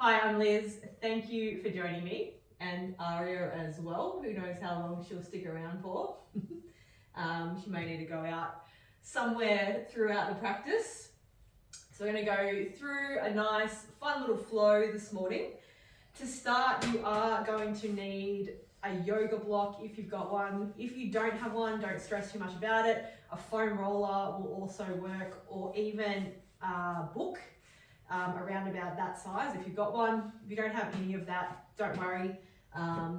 Hi, I'm Liz. Thank you for joining me, and Arya as well. Who knows how long she'll stick around for. She may need to go out somewhere throughout the practice. So we're going to go through a nice, fun little flow this morning. To start, you are going to need a yoga block if you've got one. If you don't have one, don't stress too much about it. A foam roller will also work, or even a book. Around about that size if you've got one. If you don't have any of that, don't worry.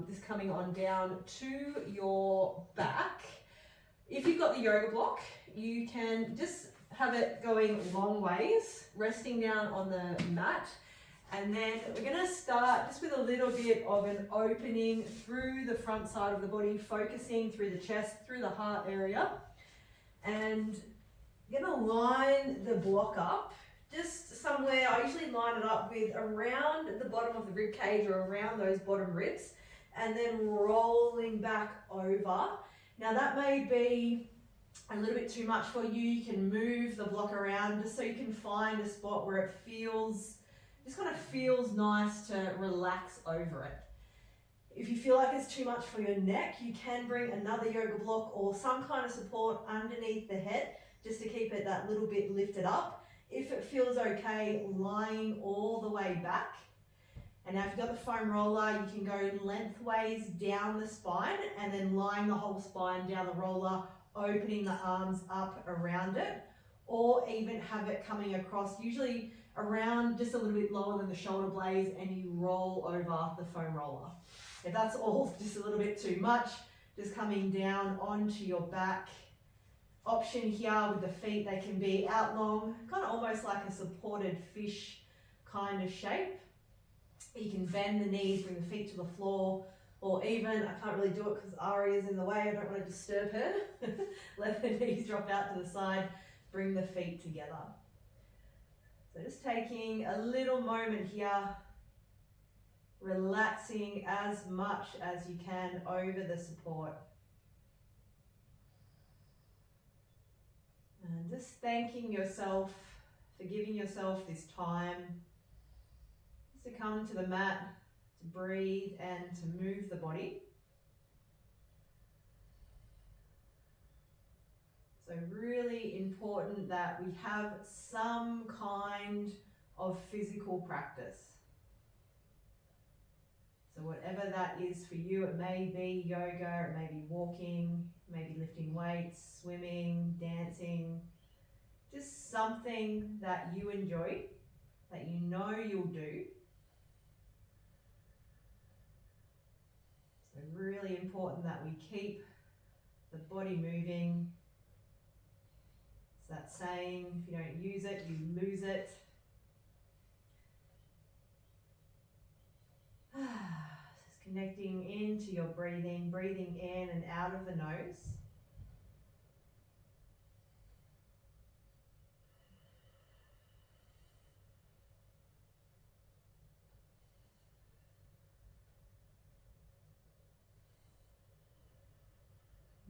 Just coming on down to your back. If you've got the yoga block, you can just have it going long ways, resting down on the mat. And then we're going to start just with a little bit of an opening through the front side of the body, focusing through the chest, through the heart area. And I'm going to line the block up just somewhere. I usually line it up with around the bottom of the rib cage or around those bottom ribs, and then rolling back over. Now that may be a little bit too much for you. You can move the block around just so you can find a spot where it feels, just kind of feels nice to relax over it. If you feel like it's too much for your neck, you can bring another yoga block or some kind of support underneath the head just to keep it that little bit lifted up. If it feels okay, lying all the way back. And now if you've got the foam roller, you can go lengthways down the spine and then lying the whole spine down the roller, opening the arms up around it, or even have it coming across, usually around just a little bit lower than the shoulder blades, and you roll over the foam roller. If that's all just a little bit too much, just coming down onto your back. Option here with the feet, they can be out long, kind of almost like a supported fish kind of shape. You can bend the knees, bring the feet to the floor, or even, I can't really do it because Arya's in the way, I don't want to disturb her. Let the knees drop out to the side, bring the feet together. So just taking a little moment here, relaxing as much as you can over the support. And just thanking yourself for giving yourself this time just to come to the mat, to breathe and to move the body. So really important that we have some kind of physical practice. So whatever that is for you, it may be yoga, it may be walking, maybe lifting weights, swimming, dancing, just something that you enjoy, that you know you'll do. So really important that we keep the body moving. It's that saying, if you don't use it, you lose it. Just connecting into your breathing, breathing in and out of the nose.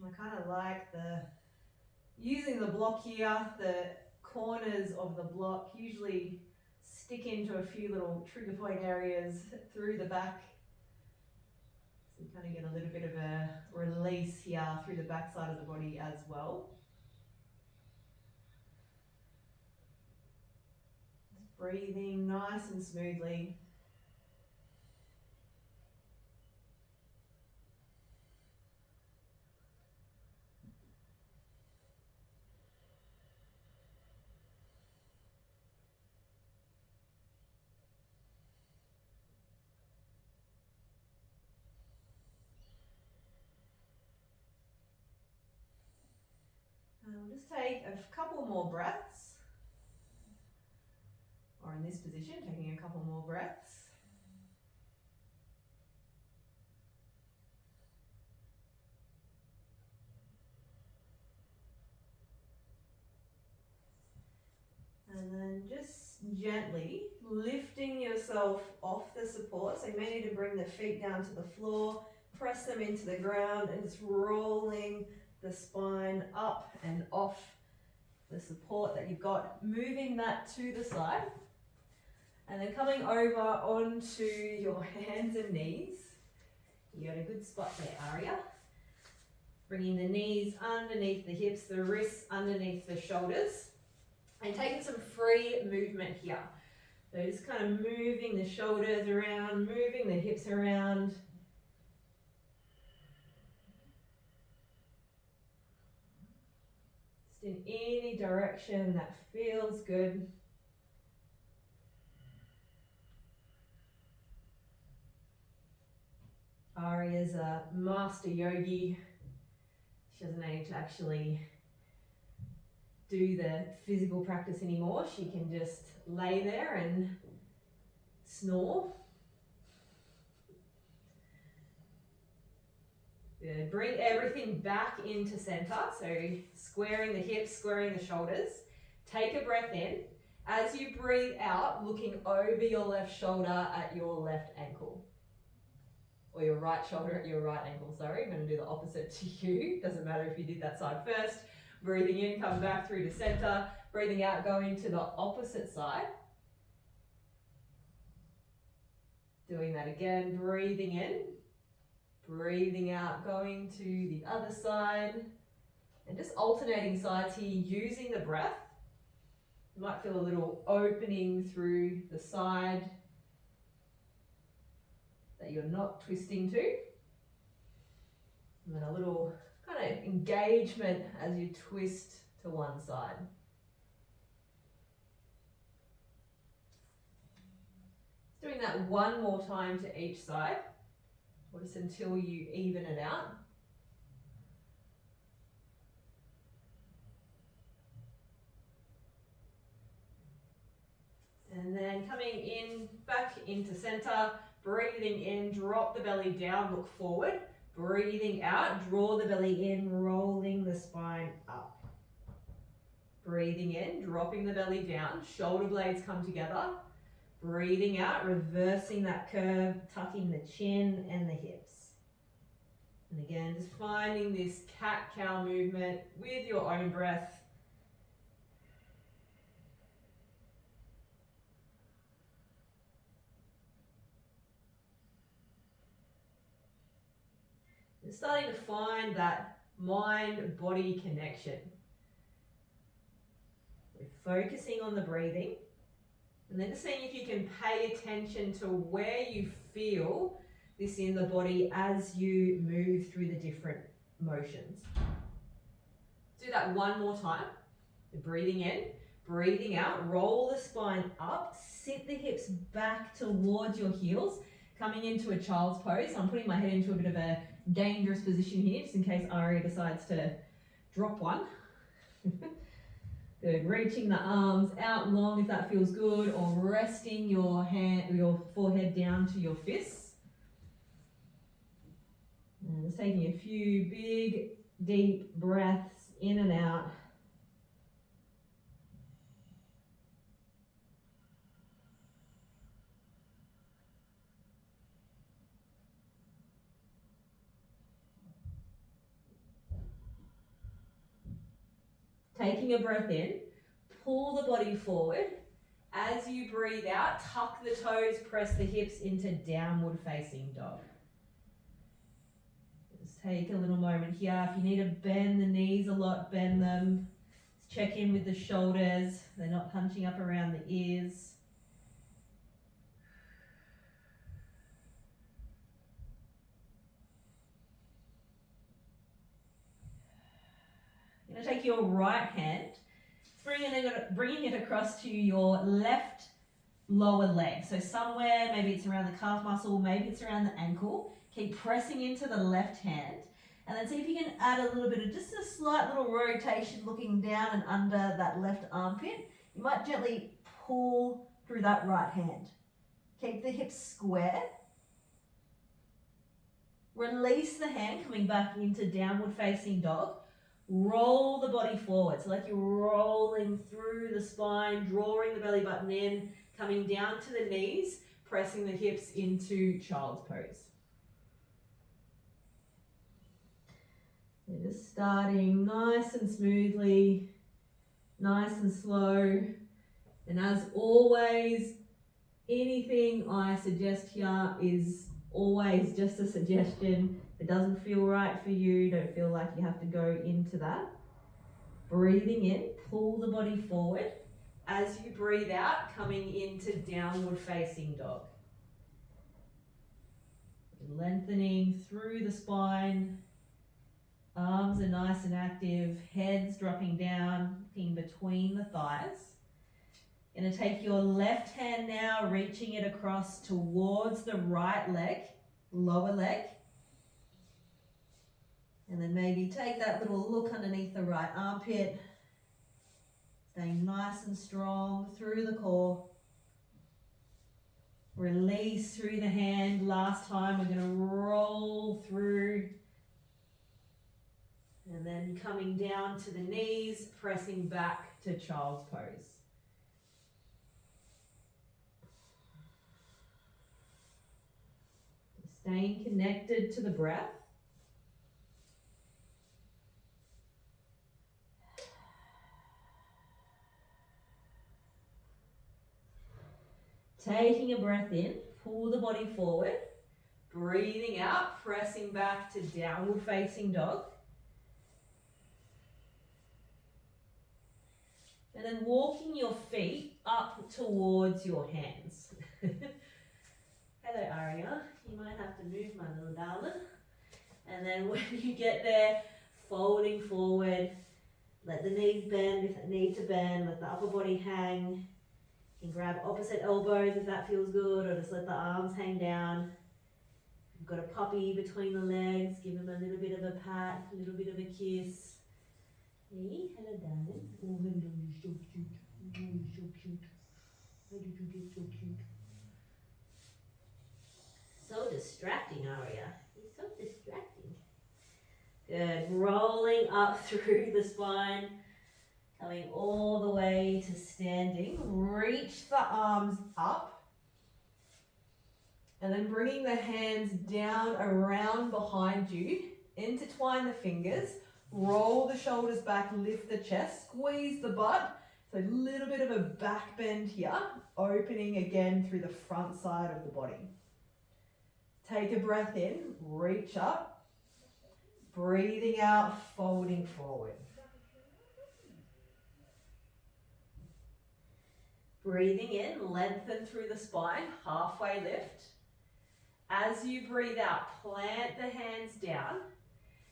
I kind of like using the block here, the corners of the block usually stick into a few little trigger point areas through the back. So you kind of get a little bit of a release here through the back side of the body as well. Just breathing nice and smoothly. We'll just take a couple more breaths, or in this position, taking a couple more breaths. And then just gently lifting yourself off the support. So you may need to bring the feet down to the floor, press them into the ground, and just rolling the spine up and off the support that you've got, moving that to the side. And then coming over onto your hands and knees. You got a good spot there, Arya. Bringing the knees underneath the hips, the wrists underneath the shoulders. And taking some free movement here. So just kind of moving the shoulders around, moving the hips around. Just in any direction that feels good. Arya's a master yogi. She doesn't need to actually do the physical practice anymore. She can just lay there and snore. Good. Bring everything back into center. So squaring the hips, squaring the shoulders. Take a breath in. As you breathe out, looking over your left shoulder at your left ankle. Or your right shoulder at your right ankle, sorry. I'm going to do the opposite to you. Doesn't matter if you did that side first. Breathing in, come back through to center. Breathing out, going to the opposite side. Doing that again, breathing in. Breathing out, going to the other side. And just alternating sides here, using the breath. You might feel a little opening through the side that you're not twisting to. And then a little kind of engagement as you twist to one side. Doing that one more time to each side, or just until you even it out. And then coming in, back into center, breathing in, drop the belly down, look forward. Breathing out, draw the belly in, rolling the spine up. Breathing in, dropping the belly down, shoulder blades come together. Breathing out, reversing that curve, tucking the chin and the hips. And again, just finding this cat-cow movement with your own breath. And starting to find that mind-body connection. So focusing on the breathing. And then just seeing if you can pay attention to where you feel this in the body as you move through the different motions. Do that one more time. So breathing in, breathing out, roll the spine up, sit the hips back towards your heels, coming into a child's pose. So I'm putting my head into a bit of a dangerous position here, just in case Arya decides to drop one. Good, reaching the arms out long if that feels good, or resting your forehead down to your fists. And just taking a few big, deep breaths in and out. Taking a breath in, pull the body forward. As you breathe out, tuck the toes, press the hips into downward facing dog. Just take a little moment here. If you need to bend the knees a lot, bend them. Just check in with the shoulders. They're not hunching up around the ears. You're going to take your right hand, bringing it across to your left lower leg. So somewhere, maybe it's around the calf muscle, maybe it's around the ankle. Keep pressing into the left hand. And then see if you can add a little bit of just a slight little rotation looking down and under that left armpit. You might gently pull through that right hand. Keep the hips square. Release the hand, coming back into downward facing dog. Roll the body forward, so like you're rolling through the spine, drawing the belly button in, coming down to the knees, pressing the hips into child's pose. So just starting nice and smoothly, nice and slow, and as always, Anything I suggest here is always just a suggestion. If it doesn't feel right for you, don't feel like you have to go into that. Breathing in, pull the body forward. As you breathe out, coming into downward facing dog. Lengthening through the spine. Arms are nice and active, head's dropping down, in between the thighs. Going to take your left hand now, reaching it across towards the right leg, lower leg. And then maybe take that little look underneath the right armpit. Staying nice and strong through the core. Release through the hand. Last time we're going to roll through. And then coming down to the knees, pressing back to child's pose. Staying connected to the breath. Taking a breath in, pull the body forward. Breathing out, pressing back to downward facing dog. And then walking your feet up towards your hands. Hello Arya, you might have to move my little darling. And then when you get there, folding forward, let the knees bend if they need to bend, let the upper body hang. You can grab opposite elbows if that feels good, or just let the arms hang down. You've got a puppy between the legs, give him a little bit of a pat, a little bit of a kiss. Hey, hello darling. Oh hello, you're so cute. Oh, you're so cute. Why did you get so cute? So distracting, Arya. He's so distracting. Good. Rolling up through the spine. Coming all the way to standing. Reach the arms up. And then bringing the hands down around behind you. Intertwine the fingers. Roll the shoulders back, lift the chest, squeeze the butt. So a little bit of a back bend here, opening again through the front side of the body. Take a breath in, reach up, breathing out, folding forward. Breathing in, lengthen through the spine, halfway lift. As you breathe out, plant the hands down.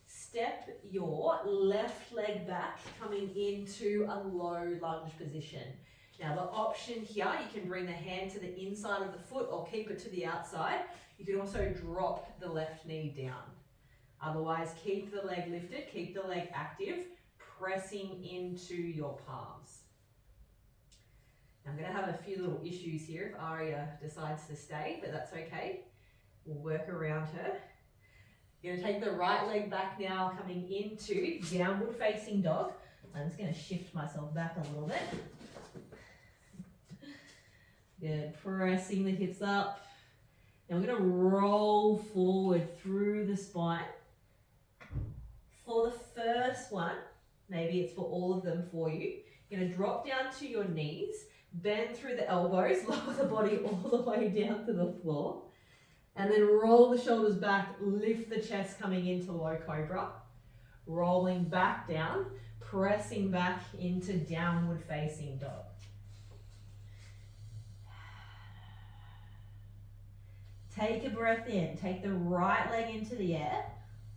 Step your left leg back, coming into a low lunge position. Now the option here, you can bring the hand to the inside of the foot or keep it to the outside. You can also drop the left knee down. Otherwise, keep the leg lifted, keep the leg active, pressing into your palms. Now I'm going to have a few little issues here if Arya decides to stay, but that's okay. We'll work around her. You're going to take the right leg back now, coming into downward facing dog. I'm just going to shift myself back a little bit. Good, pressing the hips up. Now we're going to roll forward through the spine. For the first one, maybe it's for all of them for you, you're going to drop down to your knees, bend through the elbows, lower the body all the way down to the floor. And then roll the shoulders back, lift the chest coming into low cobra. Rolling back down, pressing back into downward facing dog. Take a breath in, take the right leg into the air,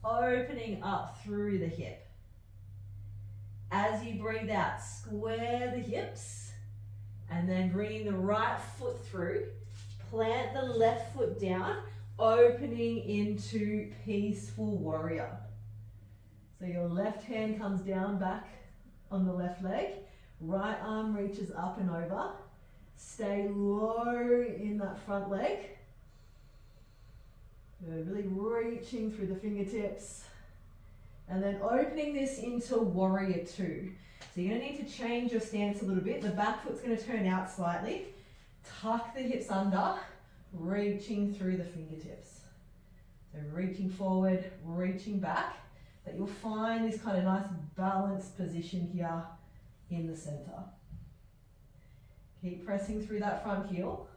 opening up through the hip. As you breathe out, square the hips, and then bringing the right foot through. Plant the left foot down, opening into peaceful warrior. So your left hand comes down back on the left leg, right arm reaches up and over. Stay low in that front leg. Good. Really reaching through the fingertips. And then opening this into warrior two. So you're going to need to change your stance a little bit. The back foot's going to turn out slightly. Tuck the hips under, reaching through the fingertips. So reaching forward, reaching back, but you'll find this kind of nice balanced position here in the center. Keep pressing through that front heel.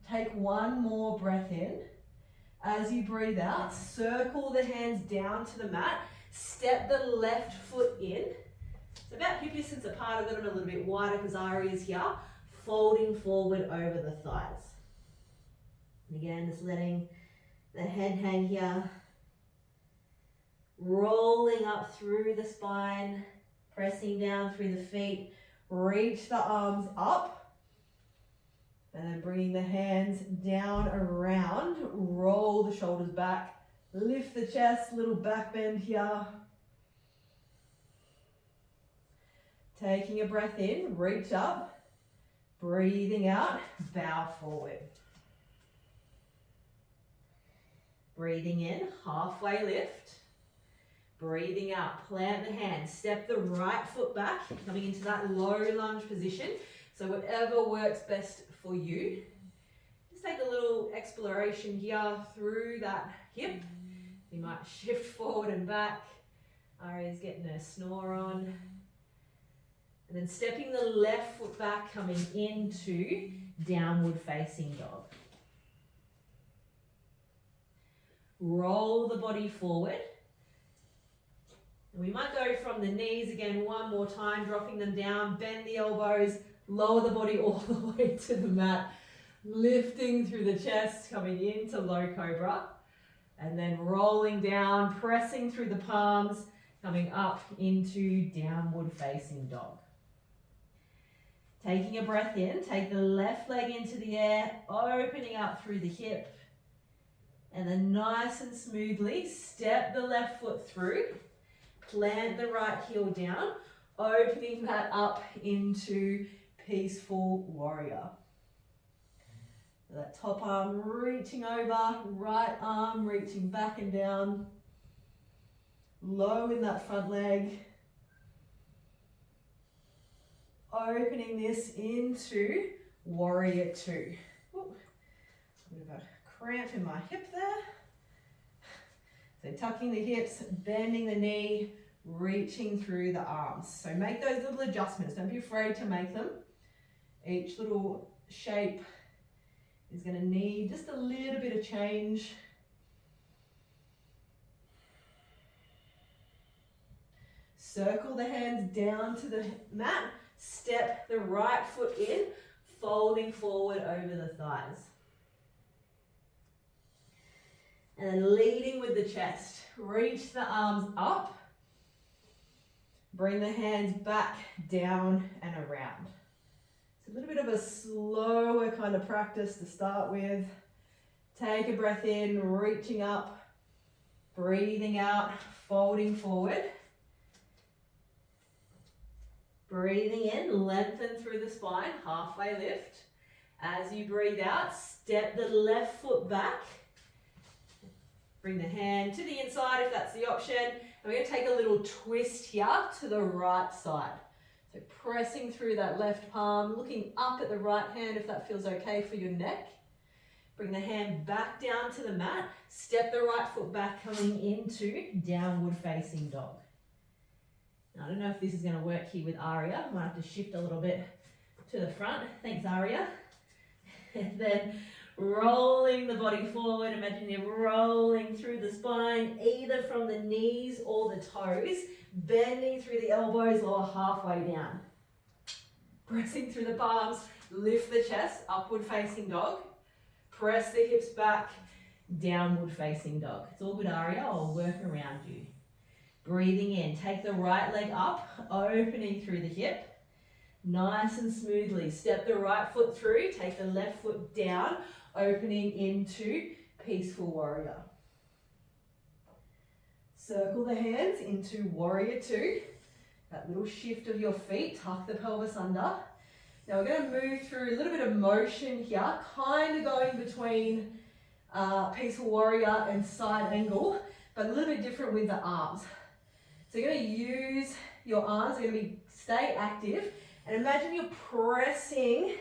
Take one more breath in. As you breathe out, circle the hands down to the mat. Step the left foot in. So about hip distance apart. I've got them a little bit wider because Arya's here. Folding forward over the thighs. And again, just letting the head hang here. Rolling up through the spine. Pressing down through the feet. Reach the arms up. And then bringing the hands down around. Roll the shoulders back. Lift the chest, little back bend here. Taking a breath in, reach up. Breathing out, bow forward. Breathing in, halfway lift. Breathing out, plant the hands. Step the right foot back, coming into that low lunge position. So whatever works best for you. Just take a little exploration here through that hip. You might shift forward and back. Arya's getting her snore on. And then stepping the left foot back, coming into downward facing dog. Roll the body forward. And we might go from the knees again one more time, dropping them down, bend the elbows, lower the body all the way to the mat, lifting through the chest, coming into low cobra, and then rolling down, pressing through the palms, coming up into downward facing dog. Taking a breath in, take the left leg into the air, opening up through the hip, and then nice and smoothly step the left foot through, plant the right heel down, opening that up into peaceful warrior. So that top arm reaching over, right arm reaching back and down, low in that front leg. Opening this into warrior two. Ooh, a bit of a cramp in my hip there. So tucking the hips, bending the knee, reaching through the arms. So make those little adjustments. Don't be afraid to make them. Each little shape is going to need just a little bit of change. Circle the hands down to the mat. Step the right foot in, folding forward over the thighs. And then leading with the chest. Reach the arms up. Bring the hands back, down and around. It's a little bit of a slower kind of practice to start with. Take a breath in, reaching up, breathing out, folding forward. Breathing in, lengthen through the spine, halfway lift. As you breathe out, step the left foot back. Bring the hand to the inside if that's the option. And we're going to take a little twist here to the right side. So pressing through that left palm, looking up at the right hand if that feels okay for your neck. Bring the hand back down to the mat. Step the right foot back, coming into downward facing dog. Now, I don't know if this is going to work here with Arya. I might have to shift a little bit to the front. Thanks, Arya. And then rolling the body forward. Imagine you're rolling through the spine, either from the knees or the toes, bending through the elbows or halfway down. Pressing through the palms, lift the chest, upward facing dog. Press the hips back, downward facing dog. It's all good, Arya. I'll work around you. Breathing in, take the right leg up, opening through the hip. Nice and smoothly, step the right foot through, take the left foot down, opening into peaceful warrior. Circle the hands into warrior two. That little shift of your feet, tuck the pelvis under. Now we're going to move through a little bit of motion here, kind of going between peaceful warrior and side angle, but a little bit different with the arms. So you're going to use your arms, you're going to stay active, and imagine you're pressing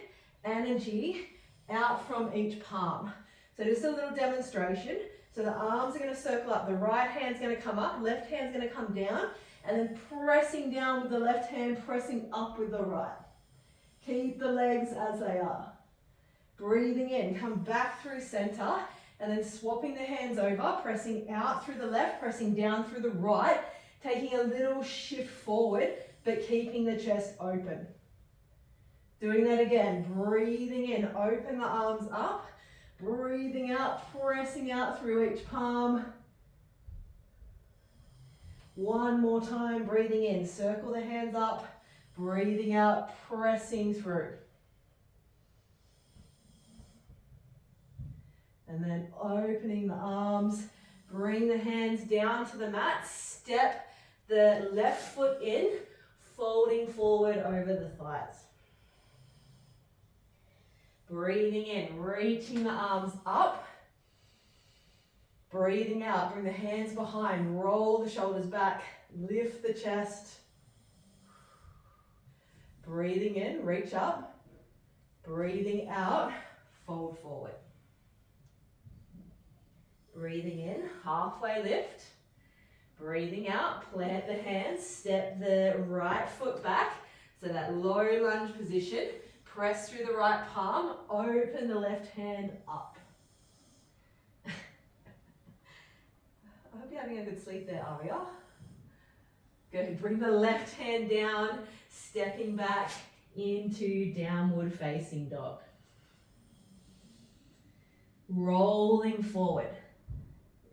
energy out from each palm. So just a little demonstration. So the arms are going to circle up, the right hand's going to come up, left hand's going to come down, and then pressing down with the left hand, pressing up with the right. Keep the legs as they are. Breathing in, come back through center, and then swapping the hands over, pressing out through the left, pressing down through the right, taking a little shift forward, but keeping the chest open. Doing that again, breathing in, open the arms up, breathing out, pressing out through each palm. One more time, breathing in, circle the hands up, breathing out, pressing through. And then opening the arms, bring the hands down to the mat, step the left foot in, folding forward over the thighs. Breathing in, reaching the arms up. Breathing out, bring the hands behind, roll the shoulders back, lift the chest. Breathing in, reach up. Breathing out, fold forward. Breathing in, halfway lift. Breathing out, plant the hands, step the right foot back. So that low lunge position, press through the right palm, open the left hand up. I hope you're having a good sleep there, Arya. Good, bring the left hand down, stepping back into downward facing dog. Rolling forward.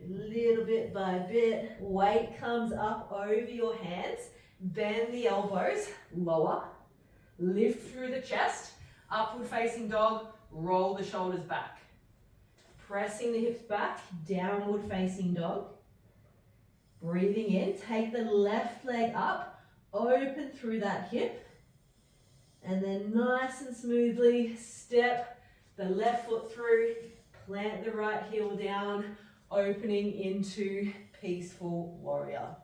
Little bit by bit, weight comes up over your hands, bend the elbows, lower, lift through the chest, upward facing dog, roll the shoulders back. Pressing the hips back, downward facing dog. Breathing in, take the left leg up, open through that hip, and then nice and smoothly step the left foot through, plant the right heel down, opening into peaceful warrior.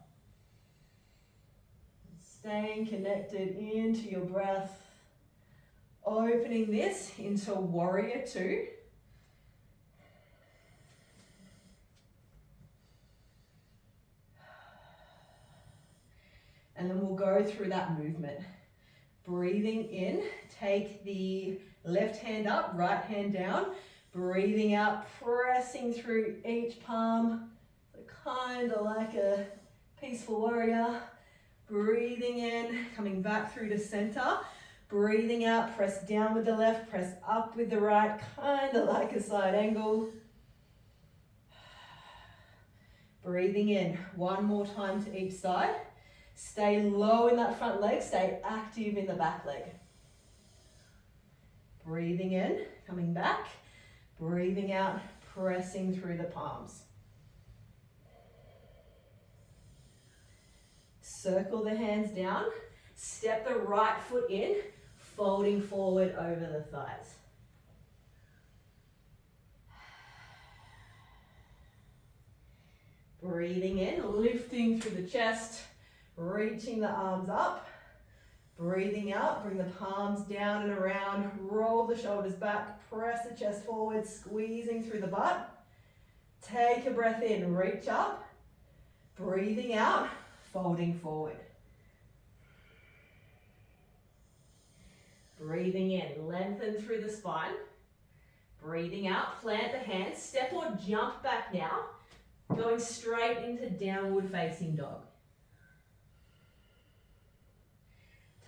Staying connected into your breath, opening this into warrior two. And then we'll go through that movement. Breathing in, take the left hand up, right hand down. Breathing out, pressing through each palm, so kind of like a peaceful warrior. Breathing in, coming back through to center. Breathing out, press down with the left, press up with the right, kind of like a side angle. Breathing in, one more time to each side. Stay low in that front leg, stay active in the back leg. Breathing in, coming back. Breathing out, pressing through the palms. Circle the hands down, step the right foot in, folding forward over the thighs. Breathing in, lifting through the chest, reaching the arms up. Breathing out, bring the palms down and around, roll the shoulders back, press the chest forward, squeezing through the butt. Take a breath in, reach up. Breathing out, folding forward. Breathing in, lengthen through the spine. Breathing out, plant the hands, step or jump back now, going straight into downward facing dog.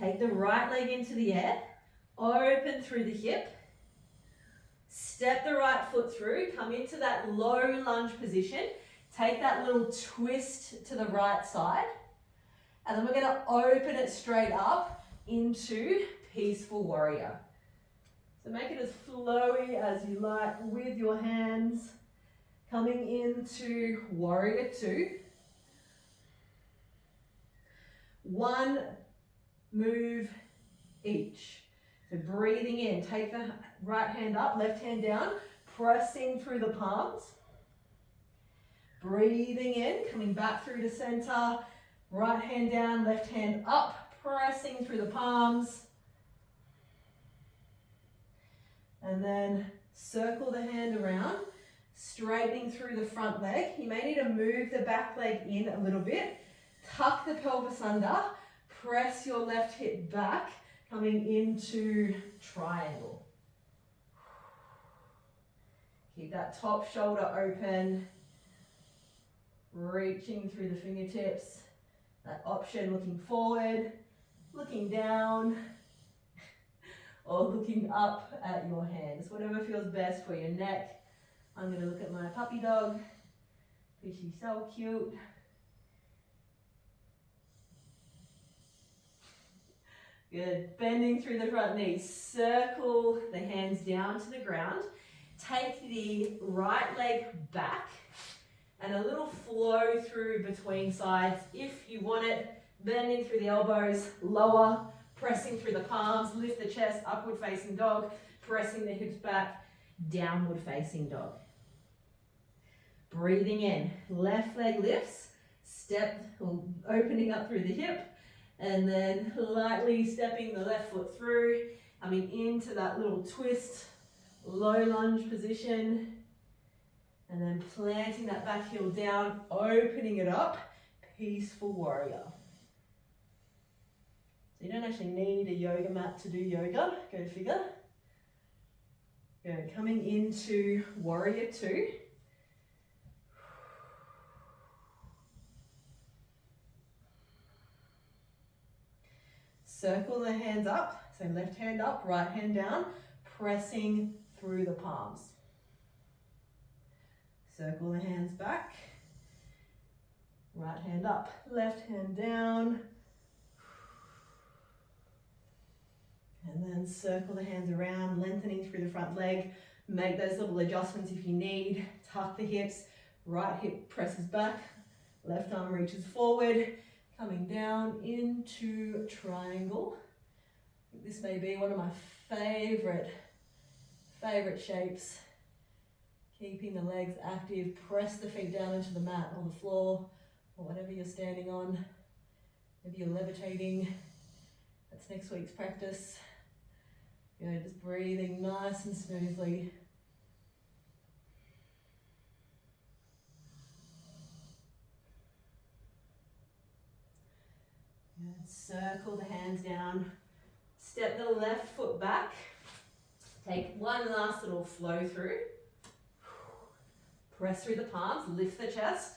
Take the right leg into the air, open through the hip, step the right foot through, come into that low lunge position, take that little twist to the right side, and then we're going to open it straight up into peaceful warrior. So make it as flowy as you like with your hands, coming into warrior two. One move each. So breathing in, take the right hand up, left hand down, pressing through the palms. Breathing in, coming back through to center, right hand down, left hand up, pressing through the palms. And then circle the hand around, straightening through the front leg. You may need to move the back leg in a little bit, tuck the pelvis under, press your left hip back, coming into triangle. Keep that top shoulder open, reaching through the fingertips. That option looking forward, looking down, or looking up at your hands, whatever feels best for your neck. I'm going to look at my puppy dog, because she's so cute. Good, bending through the front knee, circle the hands down to the ground. Take the right leg back and a little flow through between sides. If you want it, bending through the elbows, lower, pressing through the palms, lift the chest, upward facing dog, pressing the hips back, downward facing dog. Breathing in, left leg lifts, step, opening up through the hip, and then lightly stepping the left foot through, coming into that little twist, low lunge position, and then planting that back heel down, opening it up, peaceful warrior. So you don't actually need a yoga mat to do yoga, go figure. Good, coming into warrior two. Circle the hands up, so left hand up, right hand down, pressing through the palms. Circle the hands back, right hand up, left hand down, and then circle the hands around, lengthening through the front leg. Make those little adjustments if you need. Tuck the hips, right hip presses back, left arm reaches forward, coming down into triangle. This may be one of my favorite shapes. Keeping the legs active, press the feet down into the mat or the floor or whatever you're standing on. Maybe you're levitating. That's next week's practice. Just breathing nice and smoothly. Good. Circle the hands down. Step the left foot back. Take one last little flow through. Press through the palms, lift the chest,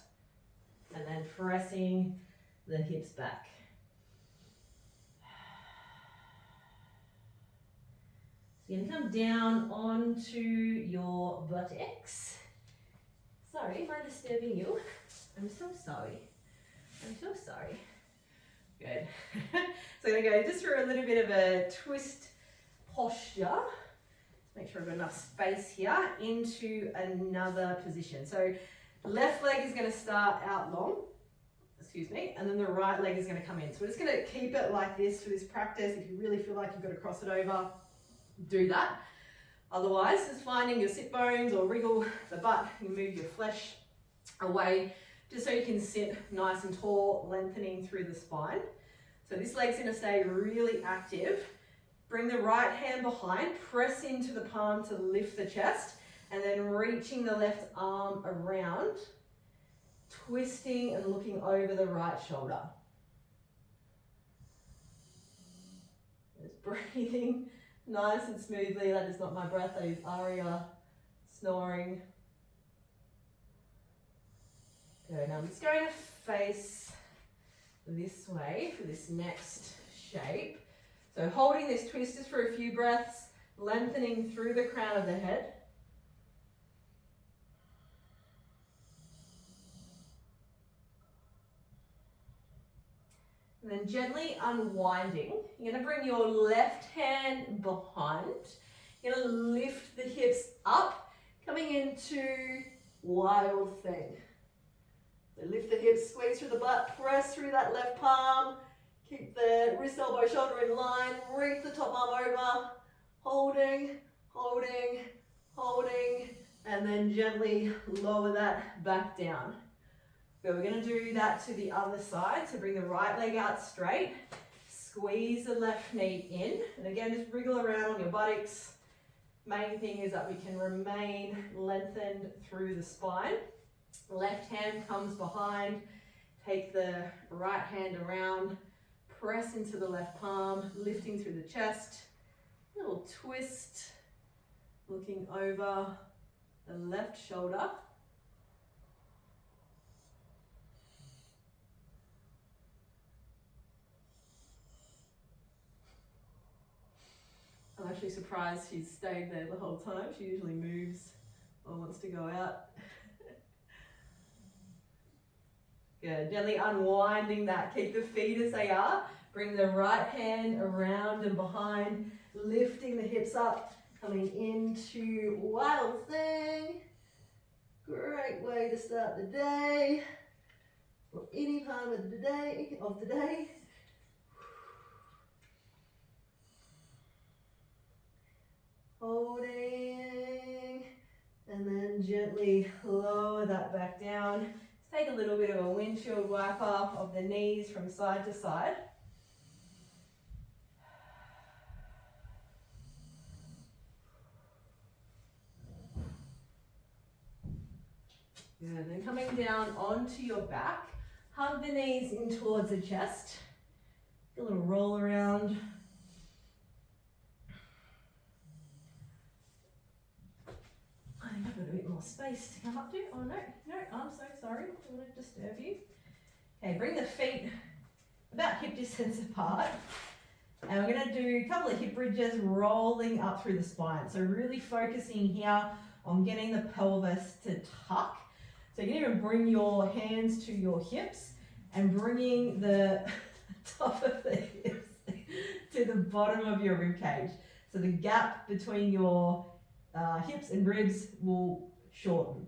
and then pressing the hips back. So you're going to come down onto your buttocks. Sorry, am I disturbing you? I'm so sorry. I'm so sorry. Good. So I'm going to go just for a little bit of a twist posture. Make sure I've got enough space here into another position. So left leg is going to start out long, and then the right leg is going to come in. So we're just going to keep it like this for this practice. If you really feel like you've got to cross it over, do that. Otherwise, just finding your sit bones or wriggle the butt and move your flesh away just so you can sit nice and tall, lengthening through the spine. So this leg's going to stay really active. Bring the right hand behind, press into the palm to lift the chest, and then reaching the left arm around, twisting and looking over the right shoulder. Just breathing nice and smoothly. That is not my breath, that is Arya snoring. Good, now I'm just going to face this way for this next shape. So holding this twist just for a few breaths, lengthening through the crown of the head. And then gently unwinding. You're going to bring your left hand behind. You're going to lift the hips up, coming into wild thing. So lift the hips, squeeze through the butt, press through that left palm. Keep the wrist, elbow, shoulder in line. Reach the top arm over. Holding, holding, holding. And then gently lower that back down. But we're going to do that to the other side. So bring the right leg out straight. Squeeze the left knee in. And again, just wriggle around on your buttocks. Main thing is that we can remain lengthened through the spine. Left hand comes behind. Take the right hand around. Press into the left palm, lifting through the chest. Little twist, looking over the left shoulder. I'm actually surprised she's stayed there the whole time. She usually moves or wants to go out. Good, gently unwinding that. Keep the feet as they are. Bring the right hand around and behind, lifting the hips up, coming into wild thing. Great way to start the day, or any time of the day. Holding, and then gently lower that back down. Let's take a little bit of a windshield wiper of the knees from side to side. Good, then coming down onto your back, hug the knees in towards the chest. A little roll around. I think I've got a bit more space to come up to. Oh no, I'm so sorry. I want to disturb you. Okay, bring the feet about hip distance apart. And we're going to do a couple of hip bridges rolling up through the spine. So really focusing here on getting the pelvis to tuck. So you can even bring your hands to your hips and bringing the top of the hips to the bottom of your rib cage. So the gap between your hips and ribs will shorten.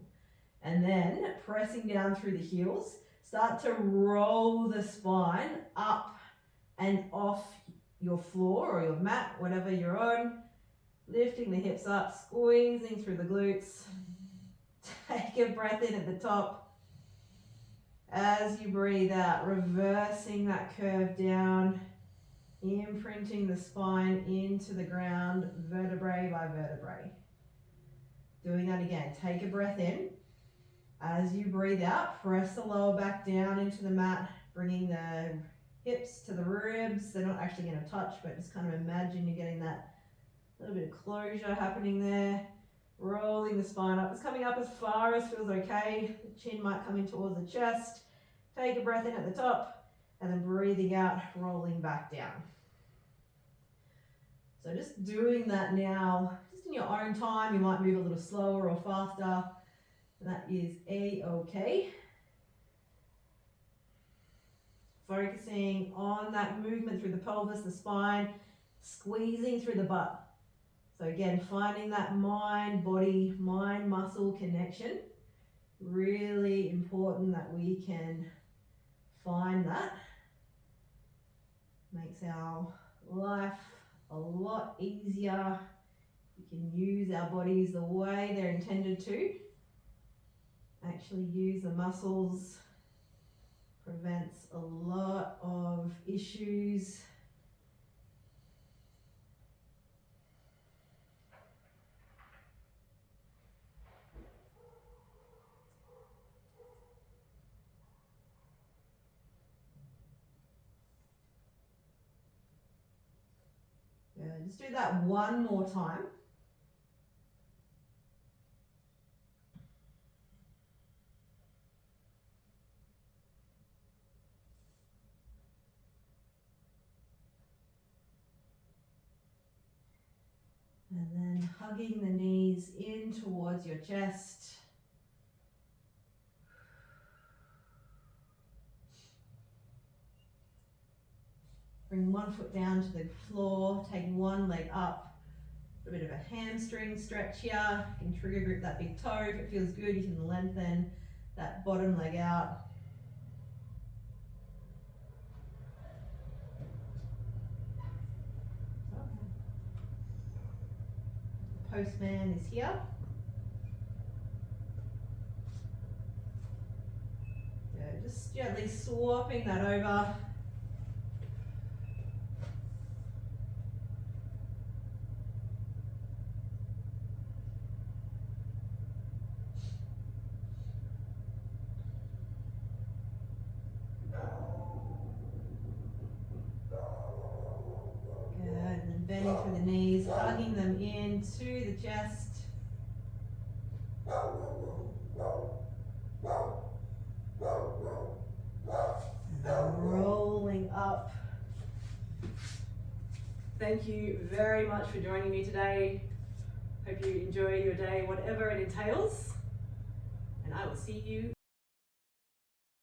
And then pressing down through the heels, start to roll the spine up and off your floor or your mat, whatever you're on. Lifting the hips up, squeezing through the glutes. Take a breath in at the top. As you breathe out, reversing that curve down, imprinting the spine into the ground, vertebrae by vertebrae. Doing that again. Take a breath in. As you breathe out, press the lower back down into the mat, bringing the hips to the ribs. They're not actually going to touch, but just kind of imagine you're getting that little bit of closure happening there. Rolling the spine up. It's coming up as far as feels okay. The chin might come in towards the chest. Take a breath in at the top and then breathing out, rolling back down. So just doing that now, just in your own time. You might move a little slower or faster. That is A-okay. Focusing on that movement through the pelvis, the spine, squeezing through the butt. So again, finding that mind-body, mind-muscle connection. Really important that we can find that. Makes our life a lot easier. We can use our bodies the way they're intended to. Actually use the muscles. Prevents a lot of issues. Good. Just do that one more time. And then hugging the knees in towards your chest. Bring one foot down to the floor, taking one leg up. A bit of a hamstring stretch here. You can trigger grip that big toe. If it feels good, you can lengthen that bottom leg out. Postman is here. Just gently swapping that over. Good, and then bending through the knees, hugging them into the chest. Rolling up. Thank you very much for joining me today. Hope you enjoy your day, whatever it entails. And I will see you